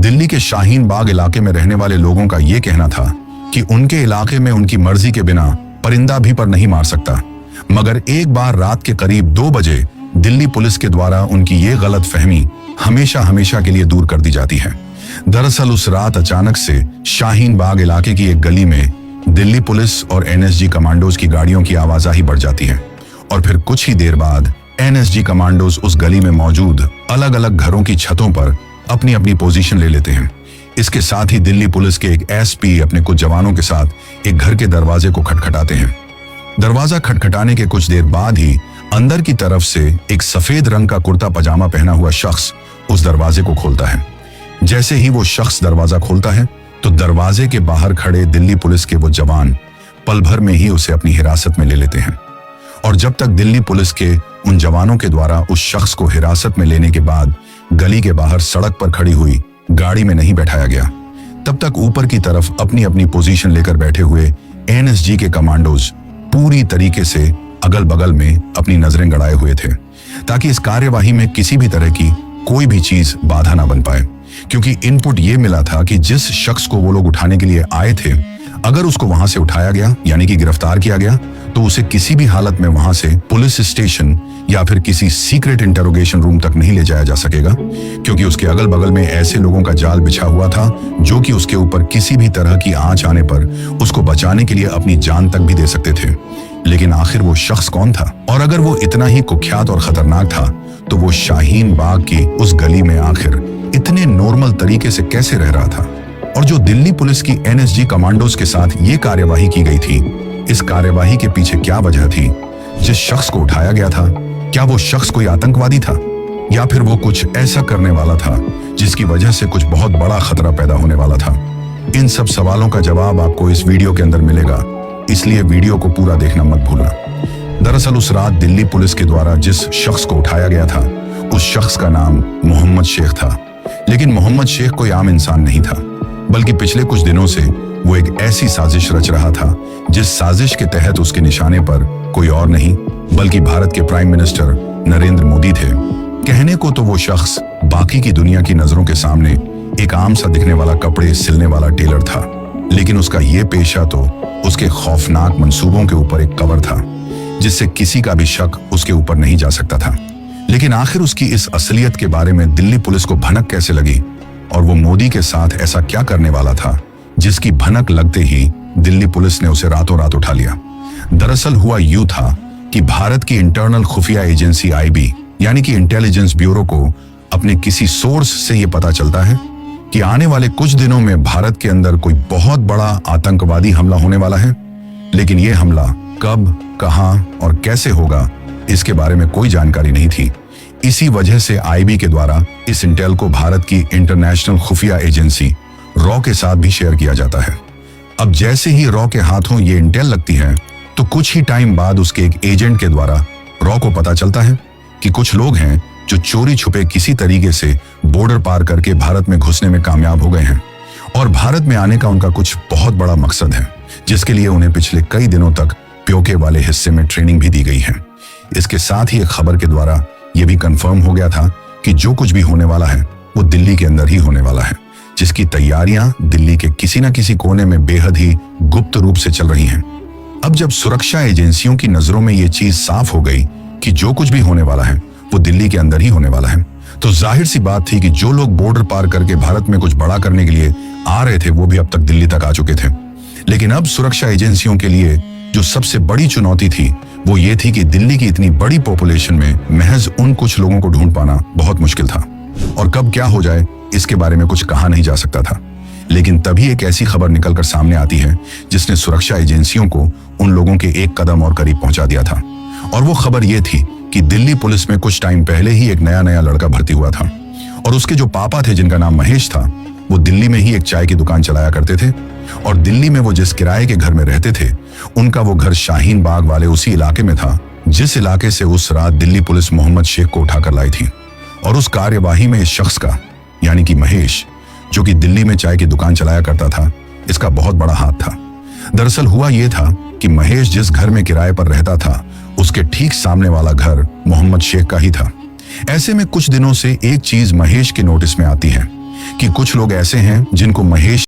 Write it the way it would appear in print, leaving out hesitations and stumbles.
दिल्ली के शाहीन बाग इलाके में रहने वाले लोगों का यह कहना था कि उनके इलाके में उनकी मर्जी के बिना परिंदा भी पर नहीं मार सकता। मगर एक बार रात के करीब 2 बजे दिल्ली पुलिस के द्वारा उनकी ये गलत फहमी हमेशा हमेशा के लिए दूर कर दी जाती है। दरअसल उस रात अचानक से शाहीन बाग इलाके की एक गली में दिल्ली पुलिस और एनएसजी कमांडोज की गाड़ियों की आवाजाही बढ़ जाती है और फिर कुछ ही देर बाद एनएसजी कमांडोज उस गली में मौजूद अलग अलग घरों की छतों पर अपनी अपनी पोजीशन ले लेते हैं। इसके साथ ही दिल्ली पुलिस के एक एसपी अपने कुछ जवानों के साथ एक घर के दरवाजे को खटखटाते हैं। दरवाजा खटखटाने के कुछ देर बाद ही अंदर की तरफ से एक सफेद रंग का कुर्ता पजामा पहना हुआ शख्स उस दरवाजे को खोलता है। जैसे ही वो शख्स दरवाजा खोलता है तो दरवाजे के बाहर खड़े दिल्ली पुलिस के वो जवान पल भर में ही उसे अपनी हिरासत में ले लेते हैं। और जब तक दिल्ली पुलिस के उन जवानों के द्वारा उस शख्स को हिरासत में लेने के बाद गली के बाहर सड़क पर खड़ी हुई गाड़ी में नहीं बैठाया गया, तब तक ऊपर की तरफ अपनी अपनी पोजीशन लेकर बैठे हुए एनएसजी के कमांडोज पूरी तरीके से अगल बगल में अपनी नजरें गड़ाए हुए थे ताकि इस कार्यवाही में किसी भी तरह की कोई भी चीज बाधा ना बन पाए। क्योंकि इनपुट ये मिला था कि जिस शख्स को वो लोग उठाने के लिए आए थे, अगर उसको वहां से उठाया गया यानी कि गिरफ्तार किया गया तो उसे किसी भी हालत में वहां से पुलिस स्टेशन या फिर किसी सीक्रेट इंटरोगेशन रूम तक नहीं ले जाया जा सकेगा, क्योंकि उसके अगल बगल में ऐसे लोगों का जाल बिछा हुआ था जो कि उसके ऊपर किसी भी तरह की आंच आने पर उसको बचाने के लिए अपनी जान तक भी दे सकते थे। लेकिन आखिर वो शख्स कौन था? और अगर वो इतना ही कुख्यात और खतरनाक था तो वो शाहीन बाग की उस गली में आखिर इतने नॉर्मल तरीके से कैसे रह रहा था? और जो दिल्ली पुलिस की एनएसजी कमांडोज के साथ ये कार्यवाही की गई थी, इस कार्यवाही के पीछे क्या वजह थी? जिस शख्स को उठाया गया था, क्या वो शख्स कोई आतंकवादी था या फिर वो कुछ ऐसा करने वाला था जिसकी वजह से कुछ बहुत बड़ा खतरा पैदा होने वाला था? इन सब सवालों का जवाब आपको इस वीडियो के अंदर मिलेगा, इसलिए वीडियो को पूरा देखना मत भूलना। दरअसल उस रात दिल्ली पुलिस के द्वारा जिस शख्स को उठाया गया था, उस शख्स का नाम मोहम्मद शेख था। लेकिन मोहम्मद शेख कोई आम इंसान नहीं था, बल्कि पिछले कुछ दिनों से वो एक ऐसी साजिश रच रहा था जिस साजिश के तहत उसके निशाने पर कोई और नहीं बल्कि भारत के प्राइम मिनिस्टर नरेंद्र मोदी थे। कहने को तो वो शख्स बाकी की दुनिया की नजरों के सामने एक आम सा दिखने वाला कपड़े सिलने वाला टेलर था, लेकिन उसका ये पेशा तो उसके खौफनाक मंसूबों के ऊपर एक कवर था जिससे किसी का भी शक उसके ऊपर नहीं जा सकता था। लेकिन आखिर उसकी इस असलियत के बारे में दिल्ली पुलिस को भनक कैसे लगी और वो मोदी के साथ ऐसा क्या करने वाला था जिसकी भनक लगते ही दिल्ली पुलिस ने उसे रातों रात उठा लिया? दरअसल हुआ यूं था कि भारत की इंटरनल खुफिया एजेंसी आईबी यानी कि इंटेलिजेंस ब्यूरो को अपने किसी सोर्स से ये पता चलता है कि आने वाले कुछ दिनों में भारत के अंदर कोई बहुत बड़ा आतंकवादी हमला होने वाला है। लेकिन ये हमला कब, कहां और कैसे होगा, इसके बारे में कोई जानकारी नहीं थी। इसी वजह से आईबी के द्वारा इस इंटेल को भारत की इंटरनेशनल खुफिया एजेंसी रॉ के साथ भी शेयर किया जाता है। अब जैसे ही रॉ के हाथों ये इंटेल लगती है तो कुछ ही टाइम बाद उसके एक एजेंट के द्वारा रॉ को पता चलता है कि कुछ लोग हैं जो चोरी छुपे किसी तरीके से बॉर्डर पार करके भारत में घुसने में कामयाब हो गए हैं और भारत में आने का उनका कुछ बहुत बड़ा मकसद है, जिसके लिए उन्हें पिछले कई दिनों तक पीओके वाले हिस्से में ट्रेनिंग भी दी गई है। इसके साथ ही एक खबर के द्वारा यह भी कंफर्म हो गया था कि जो कुछ भी होने वाला है वो दिल्ली के अंदर ही होने वाला है, जिसकी तैयारियां दिल्ली के किसी न किसी कोने में बेहद ही गुप्त रूप से चल रही हैं। अब जब सुरक्षा एजेंसियों की नजरों में ये चीज साफ हो गई कि जो कुछ भी होने वाला है वो दिल्ली के अंदर ही होने वाला है, तो जाहिर सी बात थी कि जो लोग बॉर्डर पार करके भारत में कुछ बड़ा करने के लिए आ रहे थे वो भी अब तक दिल्ली तक आ चुके थे। लेकिन अब सुरक्षा एजेंसियों के लिए जो सबसे बड़ी चुनौती थी वो ये थी कि दिल्ली की इतनी बड़ी पॉपुलेशन में महज उन कुछ लोगों को ढूंढ पाना बहुत मुश्किल था और कब क्या हो जाए इसके बारे में कुछ कहा नहीं जा सकता था। लेकिन तभी एक ऐसी खबर निकलकर सामने आती है जिसने सुरक्षा एजेंसियों को उन लोगों के एक कदम और करीब पहुंचा दिया था। और वो खबर ये थी कि दिल्ली पुलिस में कुछ टाइम पहले ही एक नया लड़का भर्ती हुआ था और उसके जो पापा थे जिनका नाम महेश था, वो दिल्ली में ही एक चाय की दुकान चलाया करते थे और दिल्ली में वो जिस किराए के घर में रहते थे उनका वो घर शाहीन बाग वाले उसी इलाके में था जिस इलाके से उस रात दिल्ली पुलिस मोहम्मद शेख को उठाकर लाई थी। और उस कार्यवाही में इस शख्स का यानी कि महेश, जो कि दिल्ली में चाय की दुकान चलाया करता था, इसका बहुत बड़ा हाथ था। दरअसल हुआ यह था कि महेश जिस घर में किराए पर रहता था उसके ठीक सामने वाला घर मोहम्मद शेख का ही था। ऐसे में कुछ दिनों से एक चीज महेश के नोटिस में आती है कि कुछ लोग ऐसे हैं जिनको महेश